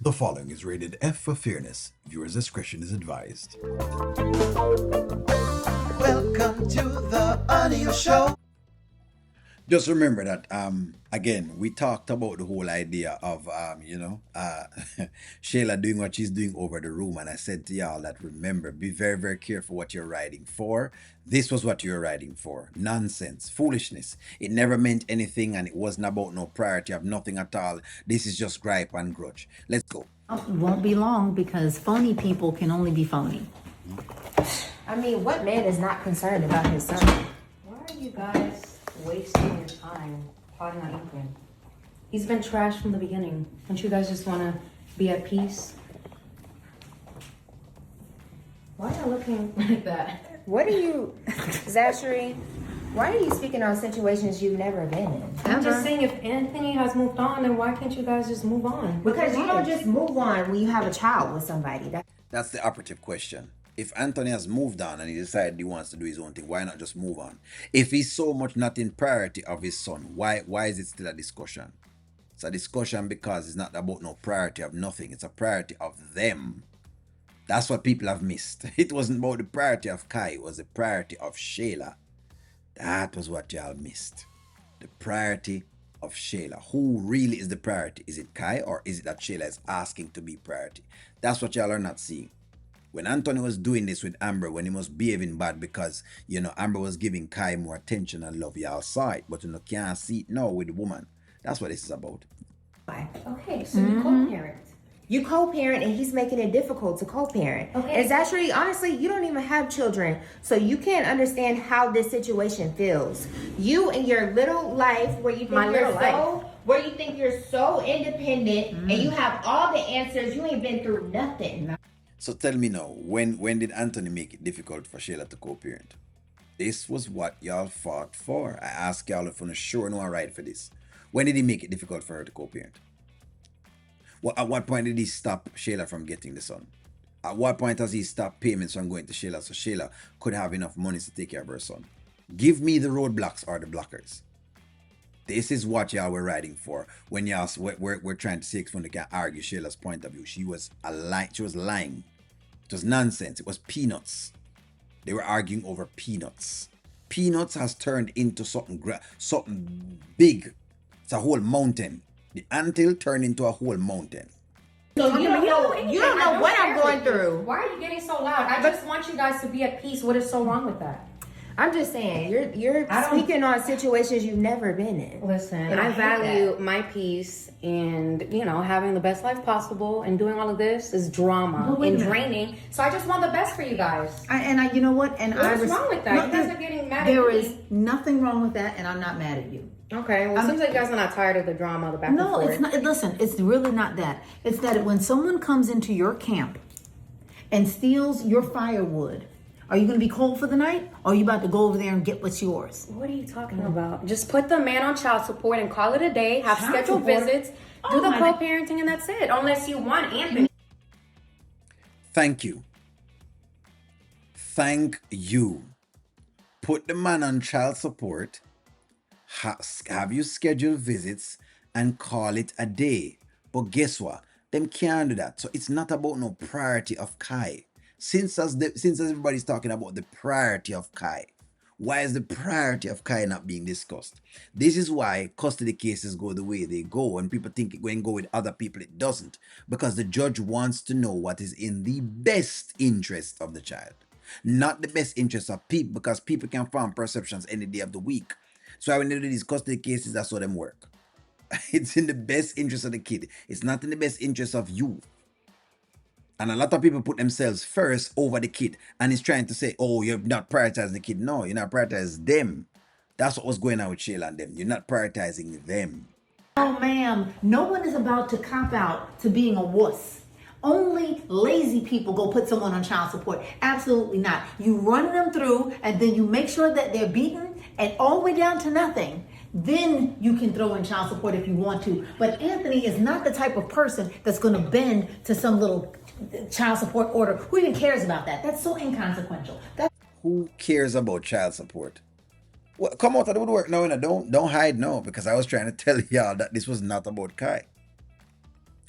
The following is rated F for fairness. Viewers' discretion is advised. Welcome to the audio show. Just remember that again we talked about the whole idea of Shayla doing what she's doing over the room, and I said to y'all that remember, be very, very careful what you're writing for. This was what you're writing for. Nonsense, foolishness. It never meant anything, and it wasn't about no priority of nothing at all. This is just gripe and grudge. Let's go. It won't be long because phony people can only be phony. I mean, what man is not concerned about his son? Why are you guys wasting your time plotting on Ethan? He's been trashed from the beginning. Don't you guys just want to be at peace? Why are you looking like that? What are you, Zashery? Why are you speaking on situations you've never been in? I'm just saying, if Anthony has moved on, then why can't you guys just move on? Because you don't just move on when you have a child with somebody. That's the operative question. If Anthony has moved on and he decided he wants to do his own thing, why not just move on? If he's so much not in priority of his son, why is it still a discussion? It's a discussion because it's not about no priority of nothing. It's a priority of them. That's what people have missed. It wasn't about the priority of Kai. It was the priority of Shayla. That was what y'all missed. The priority of Shayla. Who really is the priority? Is it Kai, or is it that Shayla is asking to be priority? That's what y'all are not seeing. When Anthony was doing this with Amber, when he was behaving bad because, Amber was giving Kai more attention and love, y'all saw it, but you can't see it now with the woman. That's what this is about. Okay, so you co-parent. You co-parent and he's making it difficult to co-parent. Okay. And Zashery, honestly, you don't even have children. So you can't understand how this situation feels. You in your little life where you think you're so independent and you have all the answers, you ain't been through nothing. So tell me now, when did Anthony make it difficult for Shayla to co-parent? This was what y'all fought for. I asked y'all if you're sure no right for this. When did he make it difficult for her to co-parent? Well, at what point did he stop Shayla from getting the son? At what point has he stopped payments from going to Shayla so Shayla could have enough money to take care of her son? Give me the roadblocks or the blockers. This is what y'all were writing for when y'all we're trying to see if we can argue Shayla's point of view. She was lying. It was nonsense. It was peanuts. They were arguing over peanuts. Peanuts has turned into something big. It's a whole mountain. The anthill turned into a whole mountain. So you don't know what I'm going through. Why are you getting so loud? I just want you guys to be at peace. What is so wrong with that? I'm just saying, you're speaking on situations you've never been in. Listen, and I value my peace and, having the best life possible, and doing all of this is drama and draining. So I just want the best for you guys. You know what? And what's wrong with that? You guys are getting mad at me. There is nothing wrong with that, and I'm not mad at you. Okay, well, it seems like you guys are not tired of the drama, the back and forth. No, it's not. Listen, it's really not that. It's that when someone comes into your camp and steals your firewood, are you going to be cold for the night, or are you about to go over there and get what's yours? What are you talking about? Just put the man on child support and call it a day. Have Child scheduled support? visits. Do the co-parenting, and that's it. Unless you want Anthony. Thank you. Thank you. Put the man on child support, have you schedule visits, and call it a day. But guess what? Them can't do that. So it's not about no priority of Kai. Since everybody's talking about the priority of Kai, why is the priority of Kai not being discussed? This is why custody cases go the way they go, and people think it going to go with other people. It doesn't, because the judge wants to know what is in the best interest of the child, not the best interest of people, because people can form perceptions any day of the week. So when they do these custody cases, that's how them work. It's in the best interest of the kid. It's not in the best interest of you. And a lot of people put themselves first over the kid, and it's trying to say, oh, you're not prioritizing the kid. No, you're not prioritizing them. That's what was going on with Shayla and them. You're not prioritizing them. Oh, ma'am, no one is about to cop out to being a wuss. Only lazy people go put someone on child support. Absolutely not. You run them through, and then you make sure that they're beaten and all the way down to nothing. Then you can throw in child support if you want to. But Anthony is not the type of person that's going to bend to some little child support order. Who even cares about that? That's so inconsequential. Who cares about child support? Well, come out of the woodwork now. Don't hide now, because I was trying to tell y'all that this was not about Kai.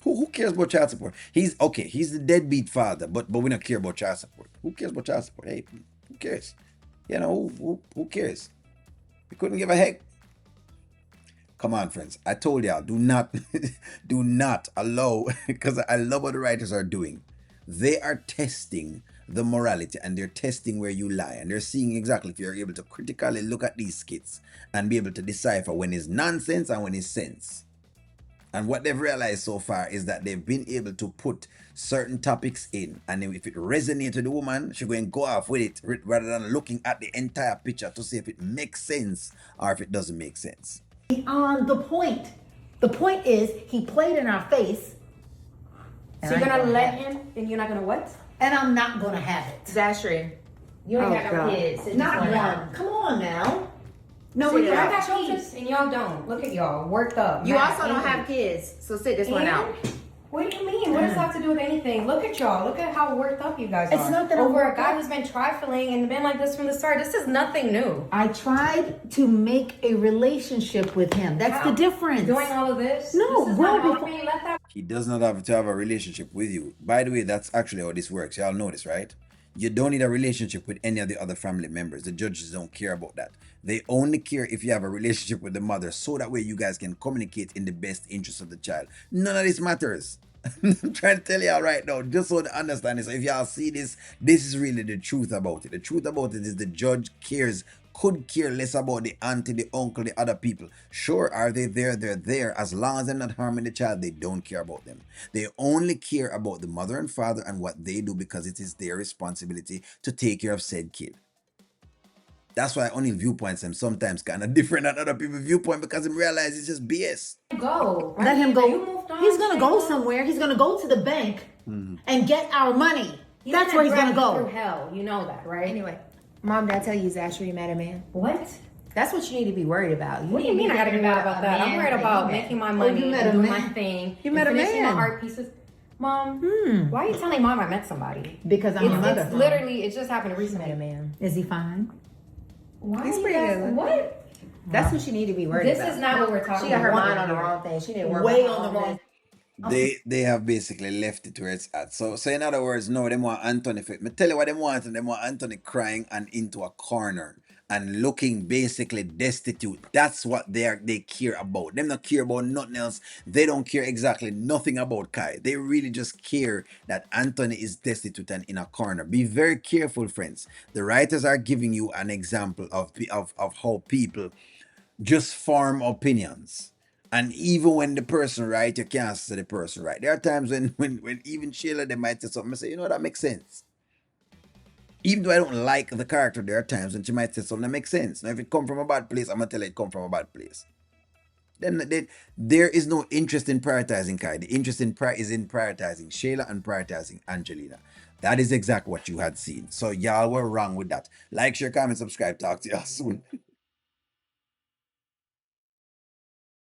Who cares about child support? He's okay. He's the deadbeat father, but we don't care about child support. Who cares about child support? Hey, who cares? You know, who cares? We couldn't give a heck. Come on, friends. I told y'all, do not, do not allow, because I love what the writers are doing. They are testing the morality and they're testing where you lie. And they're seeing exactly if you're able to critically look at these skits and be able to decipher when it's nonsense and when it's sense. And what they've realized so far is that they've been able to put certain topics in, and if it resonates with the woman, she's going to go off with it rather than looking at the entire picture to see if it makes sense or if it doesn't make sense. Beyond the point. The point is, he played in our face. So you're gonna let him, and you're not gonna what? And I'm not gonna have it. Zashery, you ain't got no kids. Not one. Come on now. No, See, we I got got children, and y'all don't. Look at y'all, worked up. You mad, also don't angry. have kids, so sit this one And? out. What do you mean? What does that have to do with anything? Look at y'all. Look at how worked up you guys are. It's not that I'm over a worked guy up. who's been trifling and been like this from the start. This is nothing new. I tried to make a relationship with him. That's the difference. Doing all of this? No, this is well not before- healthy. Let that. He does not have to have a relationship with you. By the way, that's actually how this works. Y'all know this, right? You don't need a relationship with any of the other family members. The judges don't care about that. They only care if you have a relationship with the mother, so that way you guys can communicate in the best interest of the child. None of this matters. I'm trying to tell y'all right now, just so to understand it. So if y'all see this, this is really the truth about it. The truth about it is the judge could care less about the auntie, the uncle, the other people. Sure, are they there? They're there. As long as they're not harming the child, they don't care about them. They only care about the mother and father and what they do, because it is their responsibility to take care of said kid. That's why only viewpoints them sometimes kind of different than other people's viewpoint, because they realize it's just BS. Go. Let him You go. moved on, He's gonna go Shayla. somewhere. He's gonna go to the bank and get our money. He's That's where he's gonna drag you go. Through hell. You know that, right? Anyway, Mom, did I tell you Zashery met a man? What? That's what you need to be worried about. What do you mean I gotta be mad about that? I'm worried about making my money you met and a doing man. my thing. You met and a finishing man. my art pieces. Mom, why are you telling Mom I met somebody? Because I'm your mother. It's literally, it just happened Met a recently. man. Is he fine? Why He's you pretty guys- good. What? That's what you need to be worried This about. is not what we're talking She got her about. mind on the wrong thing. She didn't work Way on on the wrong. They have basically left it where it's at. So in other words, no, they want Anthony. Me tell you what they want, and they want Anthony crying and into a corner and looking basically destitute. That's what they care about. Them not care about nothing else. They don't care exactly nothing about Kai. They really just care that Anthony is destitute and in a corner. Be very careful, friends. The writers are giving you an example of how people just form opinions. And even when the person right, you can't say the person right. There are times when even Shayla, they might say something, I say, you know, that makes sense. Even though I don't like the character, there are times when she might say something that makes sense. Now, if it come from a bad place, I'm going to tell her it come from a bad place. Then there is no interest in prioritizing Kai. The interest is in prioritizing Shayla and prioritizing Angelina. That is exactly what you had seen. So y'all were wrong with that. Like, share, comment, subscribe. Talk to y'all soon.